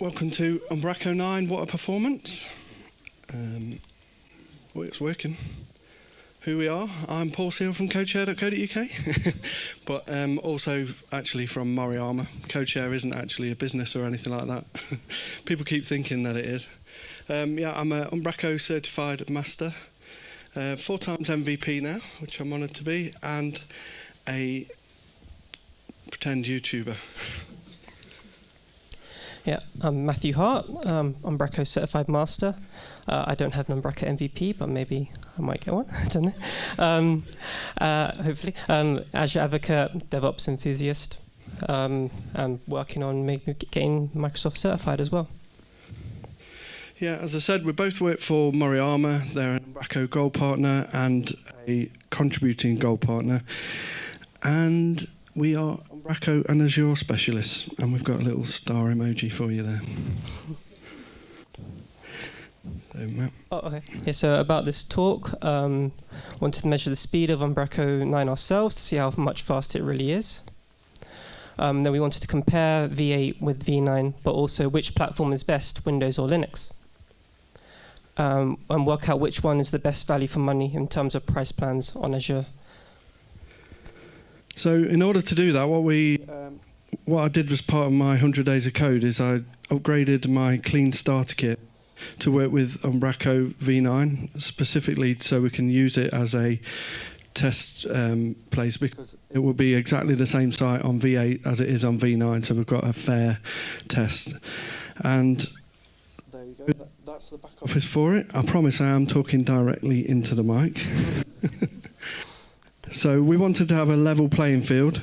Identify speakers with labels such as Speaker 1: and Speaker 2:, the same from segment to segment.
Speaker 1: Welcome to Umbraco 9 Water Performance. Well, it's working. Who we are, I'm Paul Seal from codechair.co.uk, but also actually from Moriyama. Codechair isn't actually a business or anything like that. People keep thinking that it is. I'm an Umbraco Certified Master, 4 times MVP now, which I'm honoured to be, and a pretend YouTuber.
Speaker 2: Yeah, I'm Matthew Hart, Umbraco Certified Master. I don't have an Umbraco MVP, but maybe I might get one. I don't know. Hopefully. Azure Advocate, DevOps enthusiast. I'm working on maybe getting Microsoft certified as well.
Speaker 1: Yeah, as I said, we both work for Moriyama. They're an Umbraco Gold Partner and a contributing Gold Partner. And we are Umbraco and Azure specialists, and we've got a little star emoji for you there.
Speaker 2: Oh, okay. Yeah, so about this talk, wanted to measure the speed of Umbraco 9 ourselves to see how much faster it really is. Then we wanted to compare V8 with V9, but also which platform is best, Windows or Linux. And work out which one is the best value for money in terms of price plans on Azure.
Speaker 1: So in order to do that, what I did as part of my 100 days of code is I upgraded my clean starter kit to work with Umbraco V9, specifically so we can use it as a test place, because it will be exactly the same site on V8 as it is on V9, so we've got a fair test. And there you go, that's the back office for it. I promise I am talking directly into the mic. So we wanted to have a level playing field.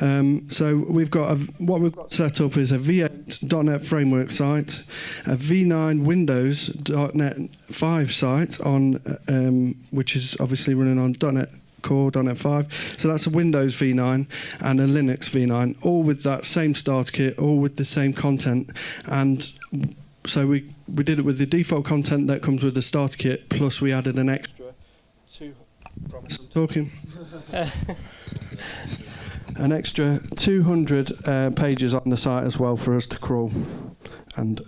Speaker 1: So we've got what we've got set up is a V8.NET framework site, a V9 Windows.NET 5 site on which is obviously running on .NET Core, .NET 5. So that's a Windows V9 and a Linux V9, all with that same starter kit, all with the same content. And so we did it with the default content that comes with the starter kit, plus we added an extra promise I'm talking. An extra 200 pages on the site as well for us to crawl and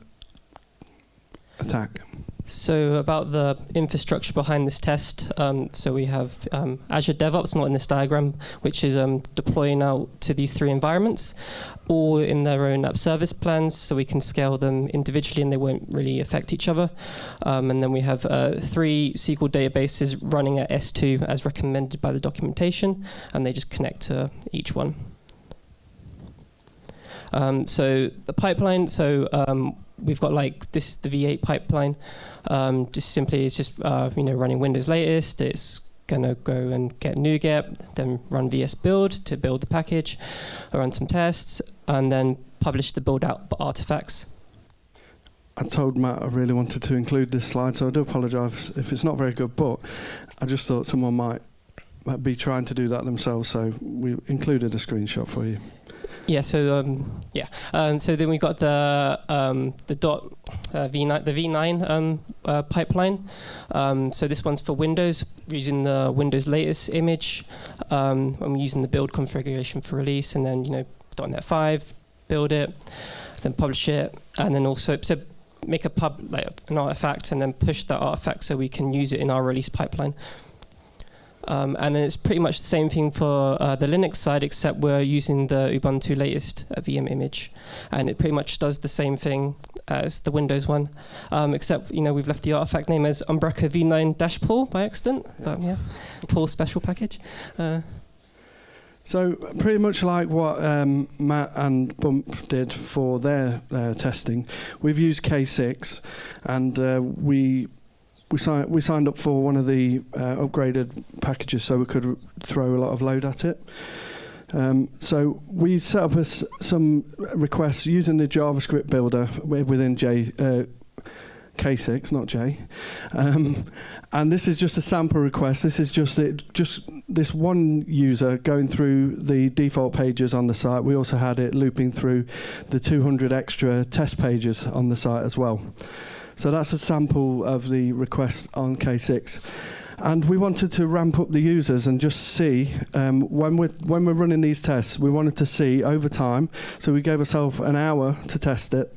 Speaker 1: attack.
Speaker 2: So about the infrastructure behind this test, so we have Azure DevOps, not in this diagram, which is deploying out to these 3 environments, all in their own app service plans, so we can scale them individually and they won't really affect each other. And then we have 3 SQL databases running at S2 as recommended by the documentation, and they just connect to each one. So the pipeline, we've got like this, the V8 pipeline. Just simply, it's just running Windows latest. It's gonna go and get NuGet, then run VS Build to build the package, run some tests, and then publish the build out artifacts.
Speaker 1: I told Matt I really wanted to include this slide, so I do apologise if it's not very good, but I just thought someone might be trying to do that themselves, so we included a screenshot for you.
Speaker 2: Yeah. So so then we got the V9 pipeline. So this one's for Windows, using the Windows latest image. I'm using the build configuration for release, and then .NET 5, build it, then publish it, and then also make an artifact, and then push that artifact so we can use it in our release pipeline. And then it's pretty much the same thing for the Linux side, except we're using the Ubuntu latest VM image, and it pretty much does the same thing as the Windows one, except we've left the artifact name as Umbraco V9-Paul by accident, but yeah, Paul special package.
Speaker 1: So pretty much like what Matt and Bump did for their testing, we've used K6, and we signed up for one of the upgraded packages so we could throw a lot of load at it. So we set up some requests using the JavaScript builder within K6, not J. And this is just a sample request. This is just this one user going through the default pages on the site. We also had it looping through the 200 extra test pages on the site as well. So that's a sample of the request on K6. And we wanted to ramp up the users and just see, when we're running these tests, we wanted to see over time. So we gave ourselves an hour to test it.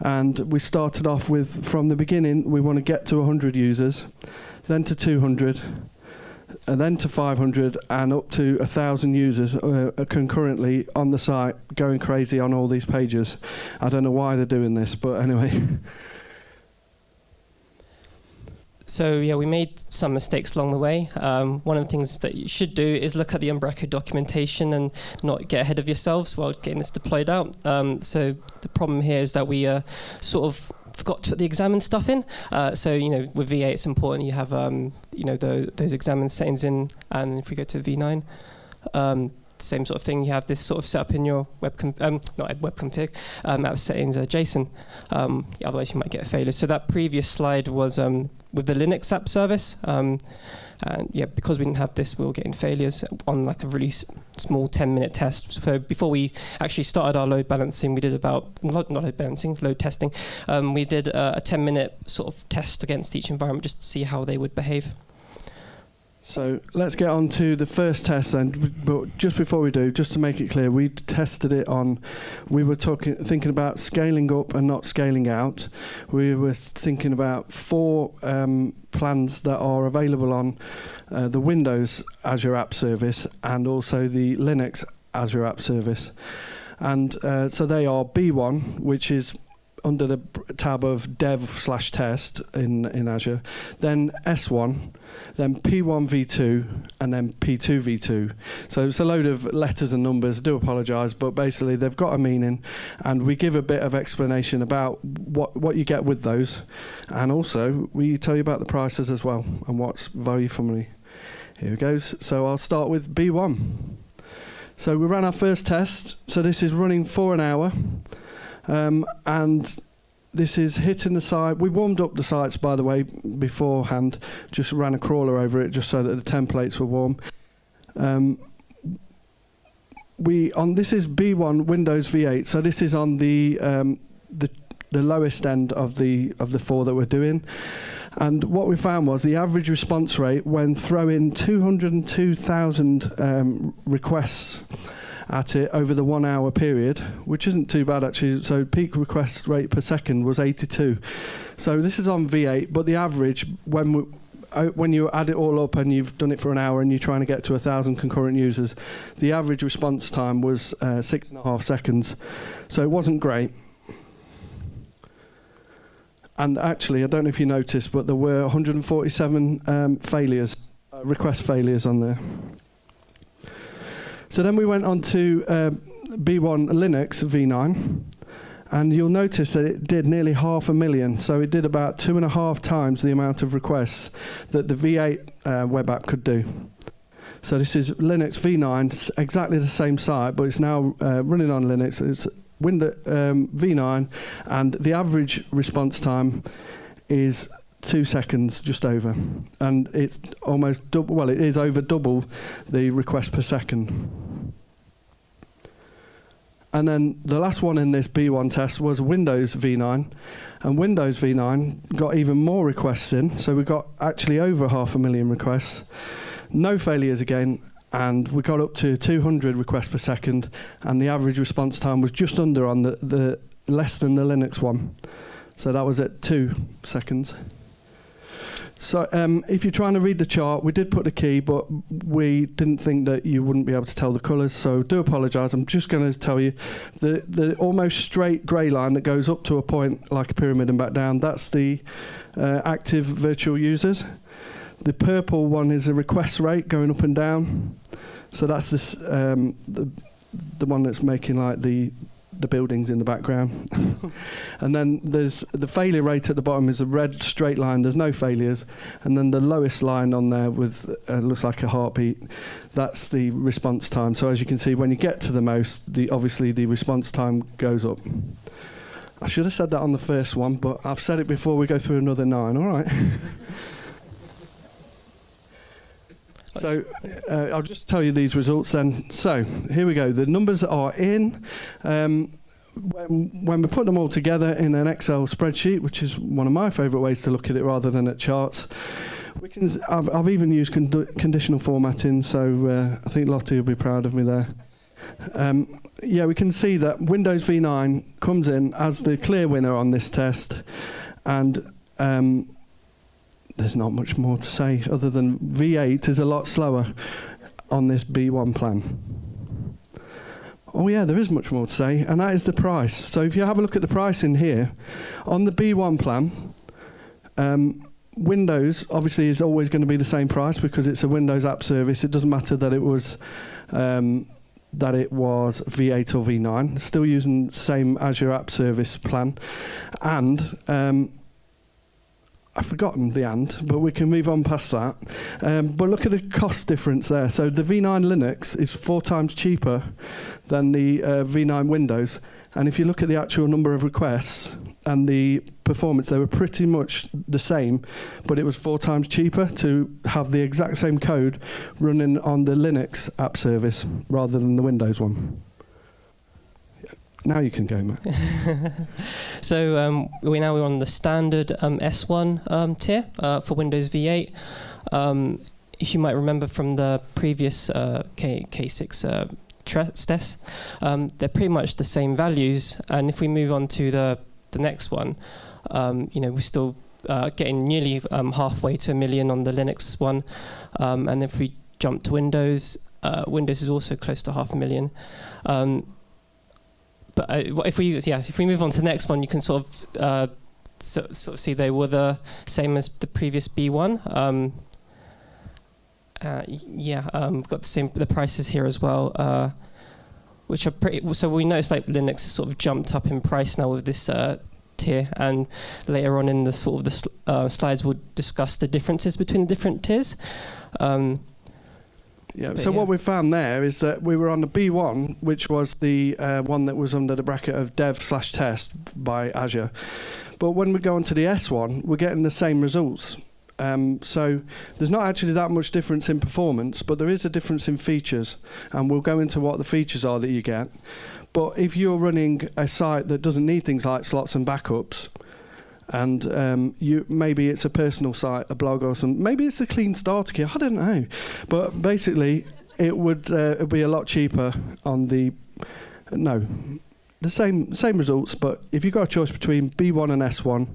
Speaker 1: And we started off with, from the beginning, we want to get to 100 users, then to 200, and then to 500, and up to 1,000 users concurrently on the site, going crazy on all these pages. I don't know why they're doing this, but anyway.
Speaker 2: So yeah, we made some mistakes along the way. One of the things that you should do is look at the Umbraco documentation and not get ahead of yourselves while getting this deployed out. So the problem here is that we sort of forgot to put the examine stuff in. So with V8 it's important you have those examine settings in, and if we go to V9, same sort of thing. You have this sort of set up in your web config app settings JSON. Otherwise you might get failures. So that previous slide was with the Linux app service. And yeah, because we didn't have this, we were getting failures on like a really small 10-minute test. So before we actually started our load balancing, we did load testing. We did a 10-minute sort of test against each environment just to see how they would behave.
Speaker 1: So let's get on to the first test then. But just before we do, just to make it clear, we tested it on, we were thinking about scaling up and not scaling out. We were thinking about 4 plans that are available on the Windows Azure App Service and also the Linux Azure App Service. And so they are B1, which is under the tab of dev/test in Azure, then S1, then P1 V2, and then P2 V2. So it's a load of letters and numbers. I do apologise, but basically they've got a meaning, and we give a bit of explanation about what you get with those, and also we tell you about the prices as well and what's value for money. Here it goes. So I'll start with B1. So we ran our first test. So this is running for an hour. And this is hitting the site. We warmed up the sites, by the way, beforehand. Just ran a crawler over it just so that the templates were warm. This is B1 Windows V8. So this is on the lowest end of the 4 that we're doing. And what we found was the average response rate when throwing 202,000 requests at it over the 1 hour period, which isn't too bad actually. So peak request rate per second was 82. So this is on V8, but the average when you add it all up and you've done it for an hour and you're trying to get to 1,000 concurrent users, the average response time was 6.5 seconds. So it wasn't great. And actually, I don't know if you noticed, but there were 147 request failures on there. So then we went on to B1 Linux V9, and you'll notice that it did nearly 500,000. So it did about 2.5 times the amount of requests that the V8 web app could do. So this is Linux V9, exactly the same site, but it's now running on Linux. It's Windows V9, and the average response time is 2 seconds, just over, and it's almost double. Well, it is over double the request per second. And then the last one in this B1 test was Windows V9, and Windows V9 got even more requests in. So we got actually over 500,000 requests, no failures again, and we got up to 200 requests per second, and the average response time was just under on the less than the Linux one. So that was at 2 seconds. So if you're trying to read the chart, we did put the key, but we didn't think that you wouldn't be able to tell the colours, so do apologise. I'm just going to tell you, the almost straight grey line that goes up to a point like a pyramid and back down, that's the active virtual users. The purple one is the request rate going up and down. So that's this the one that's making like the buildings in the background. And then there's the failure rate at the bottom is a red straight line. There's no failures. And then the lowest line on there with looks like a heartbeat. That's the response time. So as you can see, when you get to the most, obviously the response time goes up. I should have said that on the first one, but I've said it before we go through another 9. All right. So I'll just tell you these results then. So here we go. The numbers are in. When we put them all together in an Excel spreadsheet, which is one of my favourite ways to look at it rather than at charts, I've even used conditional formatting, so I think Lottie will be proud of me there. Yeah, we can see that Windows V9 comes in as the clear winner on this test, and there's not much more to say other than V8 is a lot slower on this B1 plan. Oh yeah, there is much more to say, and that is the price. So if you have a look at the price in here, on the B1 plan, Windows obviously is always going to be the same price because it's a Windows app service. It doesn't matter that it was V8 or V9. Still using the same Azure app service plan, and I've forgotten the and, but we can move on past that. But look at the cost difference there. So the V9 Linux is 4 times cheaper than the V9 Windows. And if you look at the actual number of requests and the performance, they were pretty much the same, but it was 4 times cheaper to have the exact same code running on the Linux app service rather than the Windows one. Now you can go, Matt.
Speaker 2: So we're on the standard S1 tier for Windows V8. If you might remember from the previous K6 tests, they're pretty much the same values. And if we move on to the next one, we're still getting nearly halfway to 1 million on the Linux one. And if we jump to Windows, Windows is also close to 500,000. But if we move on to the next one, you can sort of see they were the same as the previous B1. Got the prices here as well, which are pretty. So we notice like Linux has sort of jumped up in price now with this tier, and later on in the sort of the slides we'll discuss the differences between the different tiers. What we found there is that we were on the B1, which was the one that was under the bracket of dev/test by Azure. But when we go on to the S1, we're getting the same results. So there's not actually that much difference in performance, but there is a difference in features. And we'll go into what the features are that you get. But if you're running a site that doesn't need things like slots and backups, and maybe it's a personal site, a blog or something. Maybe it's a clean starter kit. I don't know. But basically, it would be a lot cheaper on the same results. But if you've got a choice between B1 and S1,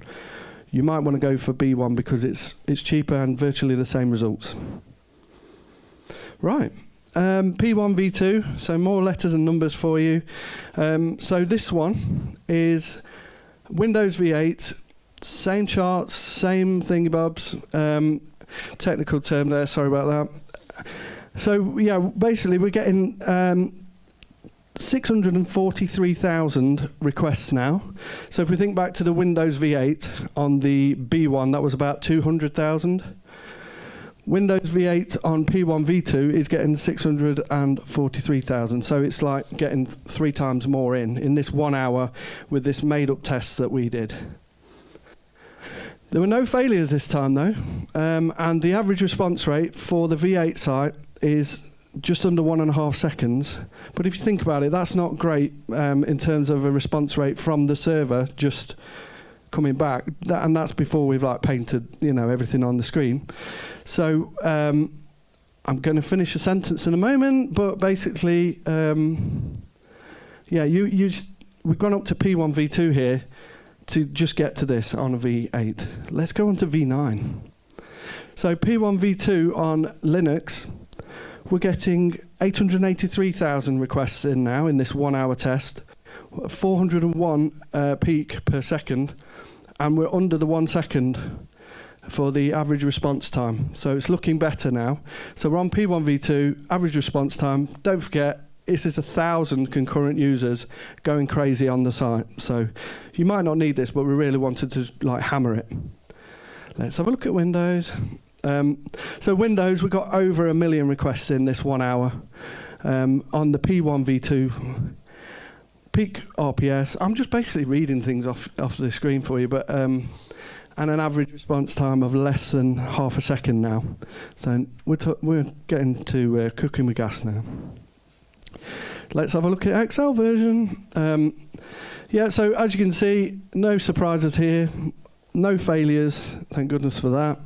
Speaker 2: you might want to go for B1 because it's cheaper and virtually the same results. Right. P1 V2. So more letters and numbers for you. So this one is Windows V8. Same charts, same thingy-bobs. Technical term there, sorry about that. So, yeah, basically we're getting 643,000 requests now. So if we think back to the Windows V8 on the B1, that was about 200,000. Windows V8 on P1 V2 is getting 643,000. So it's like getting 3 times more in this 1 hour with this made-up tests that we did. There were no failures this time, though, and the average response rate for the V8 site is just under 1.5 seconds. But if you think about it, that's not great in terms of a response rate from the server just coming back, and that's before we've painted everything on the screen. So I'm going to finish a sentence in a moment, but basically, we've gone up to P1 V2 here to just get to this on a V8. Let's go on to V9. So P1 V2 on Linux, we're getting 883,000 requests in now in this 1 hour test, 401 peak per second, and we're under the 1 second for the average response time. So it's looking better now. So we're on P1 V2, average response time. Don't forget, this is 1,000 concurrent users going crazy on the site. So you might not need this, but we really wanted to hammer it. Let's have a look at Windows. So Windows, we got over 1 million requests in this 1 hour. On the P1 V2, peak RPS. I'm just basically reading things off the screen for you, but and an average response time of less than half a second now. So we're getting to cooking with gas now. Let's have a look at Excel version. So as you can see, no surprises here, no failures, thank goodness for that.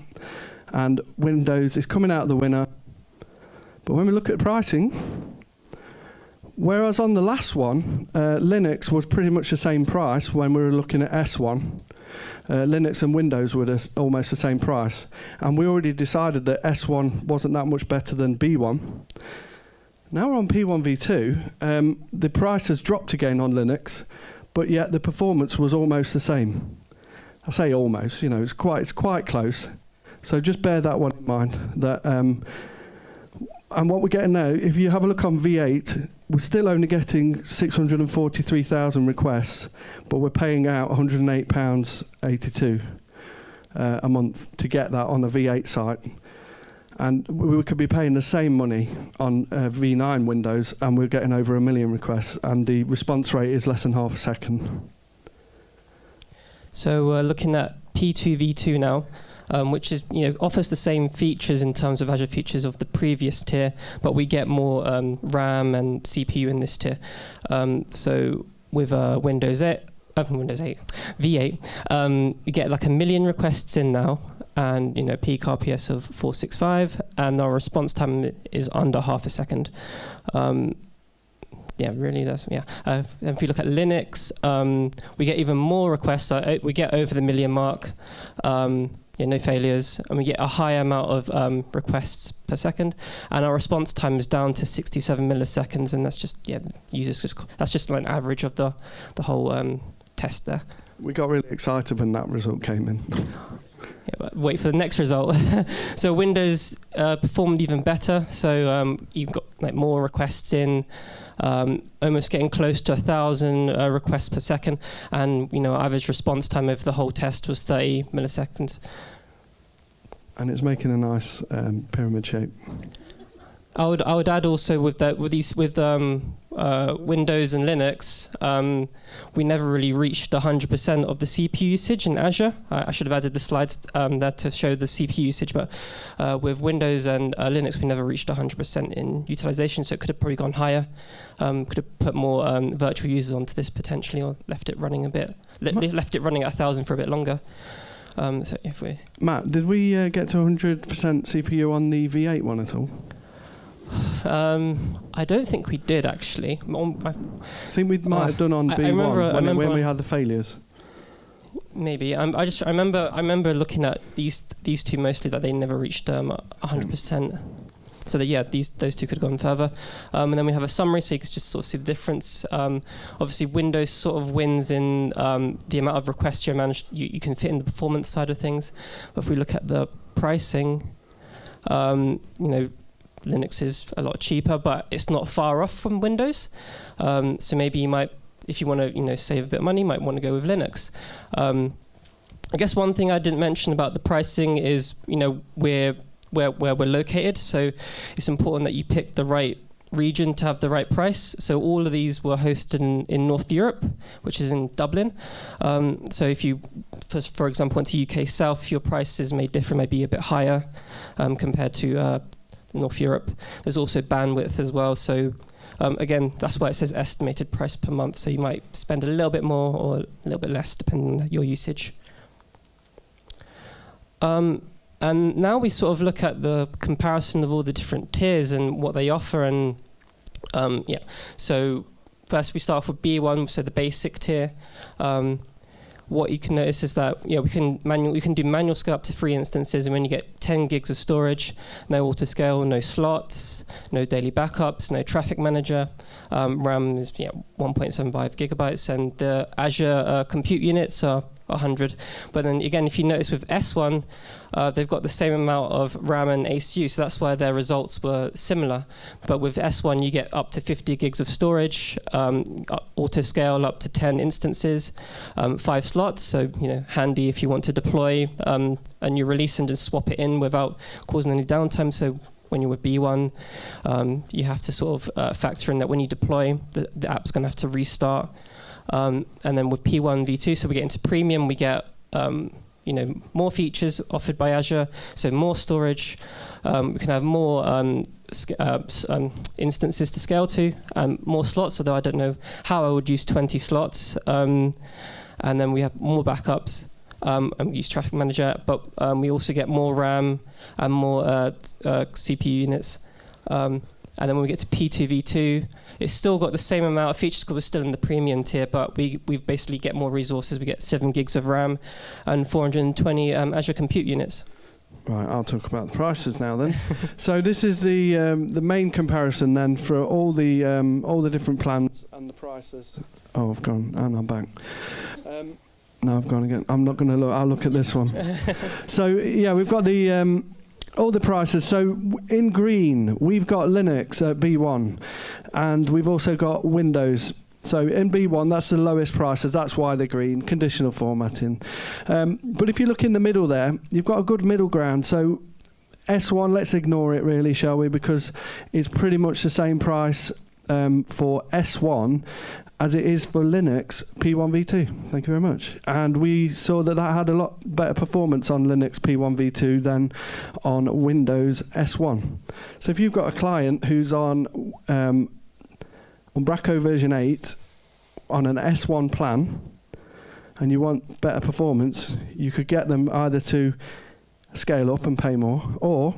Speaker 2: And Windows is coming out the winner. But when we look at pricing,
Speaker 1: Whereas on the last one, Linux was pretty much the same price when we were looking at S1. Linux and Windows were almost the same price. And we already decided that S1 wasn't that much better than B1. Now we're on P1 V2. The price has dropped again on Linux, but yet the performance was almost the same. I say almost, it's quite close. So just bear that one in mind. That and what we're getting now, if you have a look on V8, we're still only getting 643,000 requests, but we're paying out £108.82 a month to get that on a V8 site. And we could be paying the same money on V9 Windows, and we're getting over 1 million requests, and the response rate is less than half a second.
Speaker 2: So looking at P2 V2 now, which is offers the same features in terms of Azure features of the previous tier, but we get more RAM and CPU in this tier. So with Windows 8, V8, you get like 1 million requests in now, and peak RPS of 465, and our response time is under half a second. Yeah, really, if you look at Linux, we get even more requests. We get over the 1 million mark. No failures, and we get a high amount of requests per second, and our response time is down to 67 milliseconds, and that's just that's just like an average of the whole test there.
Speaker 1: We got really excited when that result came in.
Speaker 2: Yeah, but wait for the next result. So Windows performed even better. So you've got like more requests in, almost getting close to 1,000 requests per second, and our average response time over the whole test was 30 milliseconds.
Speaker 1: And it's making a nice pyramid shape.
Speaker 2: I would add also with Windows and Linux, we never really reached 100% of the CPU usage in Azure. I should have added the slides there to show the CPU usage, but with Windows and Linux, we never reached 100% in utilization, so it could have probably gone higher. Could have put more virtual users onto this potentially, or left it running left it running at 1,000 for a bit longer. So if we
Speaker 1: Matt, did we get to 100% CPU on the V8 one at all?
Speaker 2: I don't think we did actually.
Speaker 1: I think we might have done on B1 when we had the failures.
Speaker 2: Maybe. I remember looking at these two mostly, that they never reached 100%. So that those two could have gone further. And then we have a summary, so you can just sort of see the difference. Obviously, Windows sort of wins in the amount of requests you can fit in the performance side of things. But if we look at the pricing, Linux is a lot cheaper, but it's not far off from Windows. So maybe you might, if you want to, save a bit of money, you might want to go with Linux. I guess one thing I didn't mention about the pricing is, where we're located. So it's important that you pick the right region to have the right price. So all of these were hosted in North Europe, which is in Dublin. So if you, for example, went to UK South, your prices may differ, maybe a bit higher compared to North Europe. There's also bandwidth as well. So again, that's why it says estimated price per month. So you might spend a little bit more or a little bit less depending on your usage. And now we sort of look at the comparison of all the different tiers and what they offer. And so first we start off with B1, so the basic tier. What you can notice is that we can do manual scale up to 3 instances, and when you get 10 gigs of storage, no auto scale, no slots, no daily backups, no traffic manager. RAM is 1.75 gigabytes, and the Azure compute units are 100. But then again, if you notice with S1, they've got the same amount of RAM and ACU, so that's why their results were similar. But with S1, you get up to 50 gigs of storage, auto scale up to 10 instances, 5 slots, so handy if you want to deploy a new release and just swap it in without causing any downtime. So when you're with B1, you have to sort of factor in that when you deploy, the app's going to have to restart. And then with P1 V2, so we get into premium, we get more features offered by Azure, so more storage. We can have more instances to scale to, more slots, although I don't know how I would use 20 slots. And then we have more backups, and we use Traffic Manager, but we also get more RAM and more CPU units. And then when we get to P2V2, it's still got the same amount of features because we're still in the premium tier, but we basically get more resources. We get 7 gigs of RAM and 420 Azure compute units.
Speaker 1: Right, I'll talk about the prices now then. So this is the main comparison then for all the different plans and the prices. Oh, I've gone, and I'm back. No, I've gone again. I'm not going to look. I'll look at this one. So yeah, we've got the all the prices. So in green, we've got Linux at B1, and we've also got Windows. So in B1, that's the lowest prices. That's why they're green, conditional formatting. But if you look in the middle there, you've got a good middle ground. So S1, let's ignore it really, shall we? Because it's pretty much the same price for S1 as it is for Linux P1v2. Thank you very much. And we saw that had a lot better performance on Linux P1v2 than on Windows S1. So if you've got a client who's on Umbraco version 8 on an S1 plan and you want better performance, you could get them either to scale up and pay more, or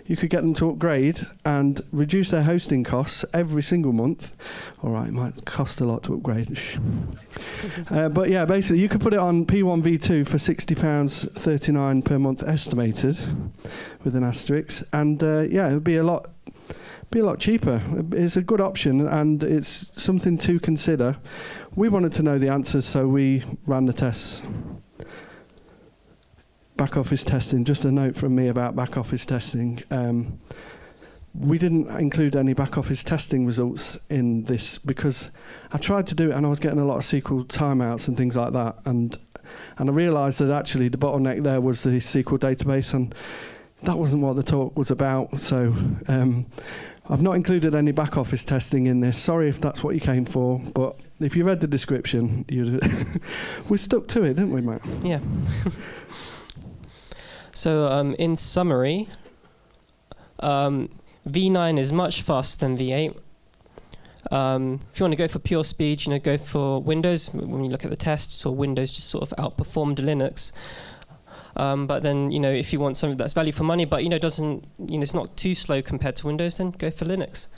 Speaker 1: you could get them to upgrade and reduce their hosting costs every single month. All right, it might cost a lot to upgrade. But yeah, basically you could put it on P1v2 for £60.39 per month estimated with an asterisk, and yeah, it would be a lot cheaper. It's a good option and it's something to consider. We wanted to know the answers, so we ran the tests. Back office testing, just a note from me about back office testing. We didn't include any back office testing results in this because I tried to do it and I was getting a lot of SQL timeouts and things like that, and I realised that actually the bottleneck there was the SQL database, and that wasn't what the talk was about. So I've not included any back office testing in this. Sorry if that's what you came for, but if you read the description, we stuck to it, didn't we, Matt?
Speaker 2: Yeah. So in summary, V9 is much faster than V8. If you want to go for pure speed, go for Windows. When you look at the tests, so Windows just sort of outperformed Linux. But then, if you want something that's value for money, but doesn't, it's not too slow compared to Windows, then go for Linux.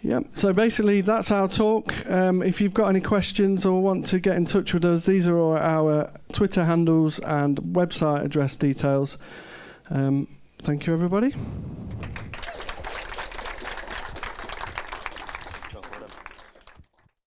Speaker 1: Yeah, so basically that's our talk. If you've got any questions or want to get in touch with us, these are all our Twitter handles and website address details. Thank you, everybody.